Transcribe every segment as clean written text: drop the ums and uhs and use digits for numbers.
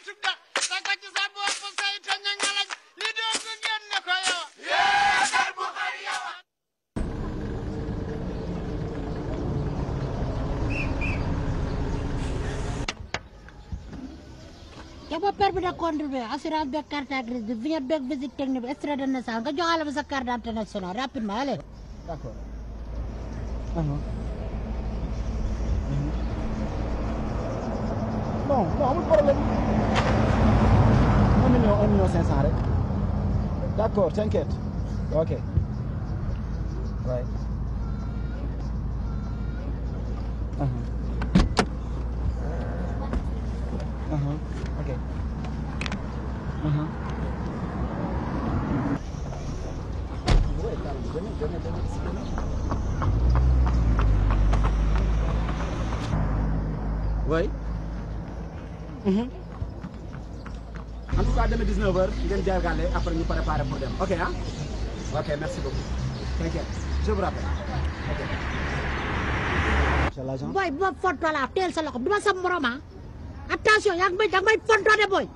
tudda te ko ci sa bopp saytu ñu ngalañ li doo ko génne ko yow kar bu xar yow Yaba permis de conduire assurance beeg carte grise bi vignette beeg visite technique bi extrait de naissance nga joxaale ma sa carte d'identité nationale rapidement allez. D'accord. Non, amul problème. 1 million 500 rek. D'accord, t'inquiète. Ok. Ouais. Ok. Oui. En tout cas, demain 19h, vous allez regarder après nous préparer pour dem. Ok, hein? Ok, merci beaucoup. T'inquiète, je vous rappelle. Ok. C'est l'agent? Boy, bu ma fontoo laa teel sa loxo du ma sa morom ah. Attention yaa ngi may fontoo de boy.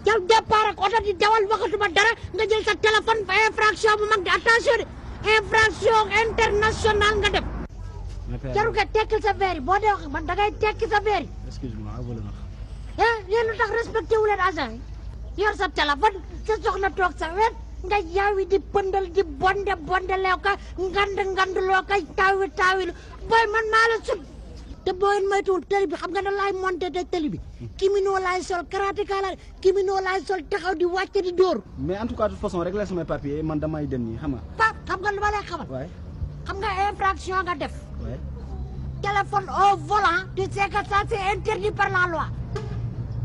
Yow départ ak oto di dawal waxatuma dara nga jël sa téléphone fa infraction bu mag di attention de infraction internationale nga def. Jaru nga tekkil sa verre yi boo dee wax man dangay tekki sa verre yi. Excuse-moi, abonné ma. Yéen lu tax respecté wu leen agent yi yor sa téléphone sa soxna toog sa wet nga yaawi di pëndal di bonde leew ka ngand loo kay taawi boy man maa la sut te booy moytuwul tëli bi xam nga ne laay monté te tëli bi kiminoo laay sol karateka la kiminoo laay sol taxaw di wàcce di dóor. Mais en tout cas de toute façon régler samay papier man damay dem nii xam nga. xam nga lu ma lay xamal. waay xam nga infraction nga def. waay. téléphone au volant tu sais que ça c'est interdit par la loi.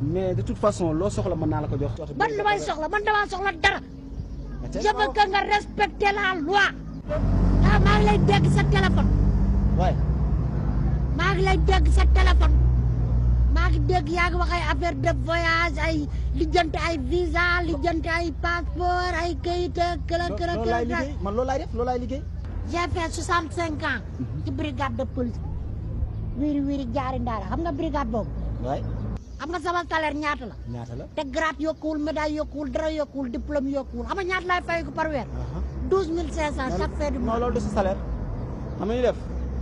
Mais de toute façon loo soxla mën naa la ko jox. man lu may soxla man damaa soxla dara. je veux que nga respecter la loi. maa ngi lay dégg sa téléphone. waay. maa ngi lay dégg sa téléphone. maa ngi dégg yaa ngi wax ay affaire de voyage ay lijjanti ay visa lijjanti ay passeport ay kayit ak loolu laay liggéey man loolu laay def loolu laay liggéey. j'ai fait 65 ans. ci brigade de police. wiiri jaari ndaara xam nga brigade boobu. waay. xam nga sama salaire ñaata la. ñaata la. te grade yokkuwul médaille yokkuwul dara yokkuwul diplôme yokkuwul xam nga ñaata laay fay ko par weer. 12500 chaque fin du mois. non loolu de sa salaire. xam nga ñu def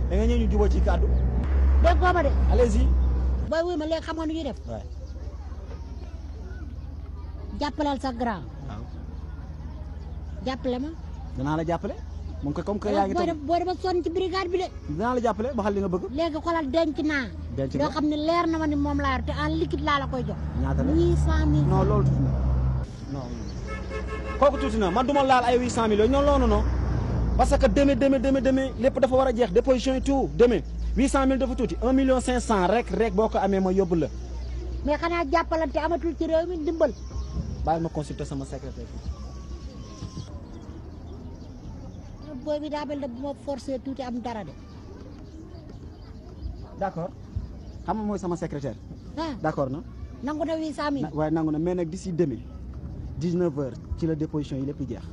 da nga ñëw ñu jubóo ci kàddu. déggoo ma de. allez-y. booy wuy ma léegi xam nga nu ñuy def. waay. jàppaleel sa grand. waaw. jàppale ma. danaa la jàppale. moom ko comme que yaa ngi toog booy dama sonn ci brigade bi de. danaa la jàppale ba xam li nga bëgg. léegi xoolal denc naa. denc yoo xam ne leer na ma ni moom laa yor te en liquide laa la koy jox. ñaata la 800000. non loolu tuuti na non kooku tuuti na man du ma laal ay 800 millions non non parce que demee lépp dafa war a jeex déposition et tout demee 800000 dafa tuuti 1 million 500 rek boo ko amee ma yóbbu la. mais xanaa jàppalante amatul ci réew mi ndimbal. bàyyi ma consulter sama secrétaire. booy bi daa mel ne bu ma forcé tuuti am dara de. d'accord xam nga mooy sama secrétaire. ah d'accord na. nangu na 800000. waaye nangu na mais nag d'ici demain 19h ci la déposition yi lépp jeex.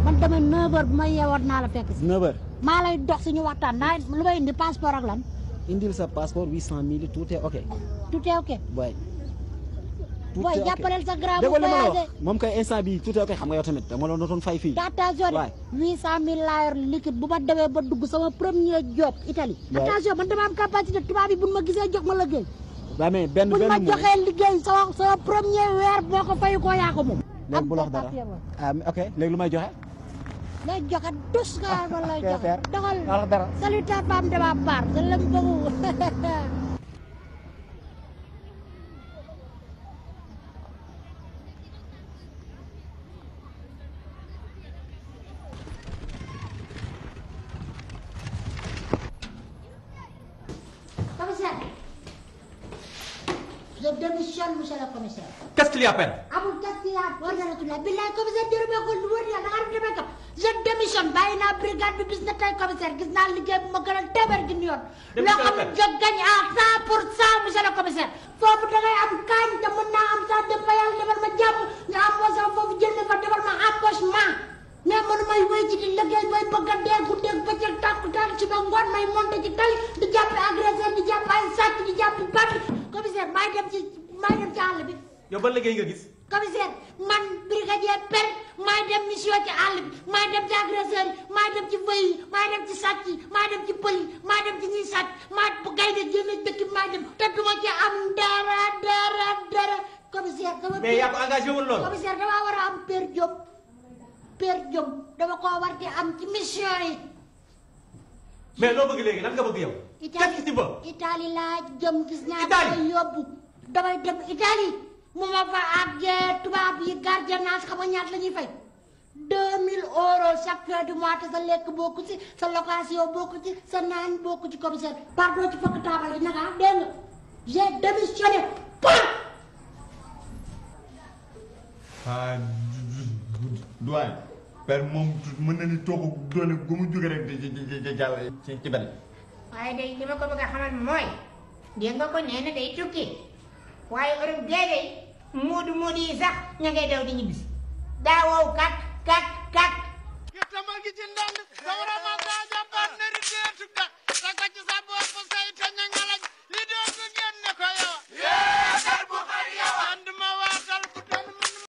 man dama 9h bu ma yeewoon naa la fekk si. 9h. maa lay dox suñu waxtaan naa lu may indi passeport ak lan. indil sa passeport 800000 tout est ok. tout est ok. booy. booy jàppaleel sa grand bu déggoo li ma la voyagé. wax moom kay instant bii tout est ok xam nga yow tamit dama la doon fay fii. te attention de 800000 laa yor liquide bu ma demee ba dugg sama premier job Italie. attention man dama am capacité tubaab yi buñ ma gisee jox ma liggéey. waaw mais benn buñ ma joxee liggéey sama premier weer boo ko fayu koo yaa ko moom. léegi bu la wax dara ok léegi lu may joxe. lay joxe dus nga ma lay joxe. doxal wax dara. salut ta femme de ma part je l'aime beaucoup. Je démissionne, monsieur le commissaire. Qu'est-ce qu'il y a à peine? amul qu'est-ce qu'il y a war na ratula billaay commissaire jërëmee ko lu wër ya da nga def demee kam je démissionne bàyyi naa brigade bi bis na tey commissaire gis naa liggéey bu ma gën a téeméer gi yoon loo xam ne je gagne à 100% monsieur le commissaire foofu da ngay am kaañ te mën naa am sax dem fa yàlla defal ma jàmm nga am moo sax foofu jël fa defal ma embauchement mais mënu may wéy ci di liggéey bay bëgg a dee guddeeg bëccëg tàkk ci ba ngoon may monté ci tali di jàpp agresseur di jàpp ay sàcc di jàpp bandi commissaire maay dem ci àll bi yow ban liggéey nga gis. commissaire man brigadier per maay dem mission ci àll bi maay dem ci agresseur yi maay dem ci vëy yi maay dem ci sàcc yi maay dem ci pël yi maay dem ci ñuy sàcc maay bu gaynde génne dëkk bi maay dem te duma ci am dara commissaire dama mais yaa ko engagé wul lool. commissaire dama war a am per jom dama koo war di am ci mission yi. mais loo bëgg léegi lan nga bëgg yow. Italie laa jëm gis naa ko yóbbu damay dem Italie mu ma fa àggee tubaab yi gardiennage xam nga ñaata la ñuy fay 2000 euros chaque fin du mois te sa lekk bokku ci sa location bokku ci sa naan bokku ci commissaire pardon ci fokk taabal yi naka dégg nga j'ai démissionné point. ah doyen père moom mën na ni toog doone gu mu jóge rek di jàll ci benn. waaye day li ma ko bëgg a xamal mooy dégg nga ko nee na day tukki waaye Europe bee day moodu yi sax ña ngay daw di ñibbisi daa wow kat ki tamal gi ci ndand sa war a ma daa jàpp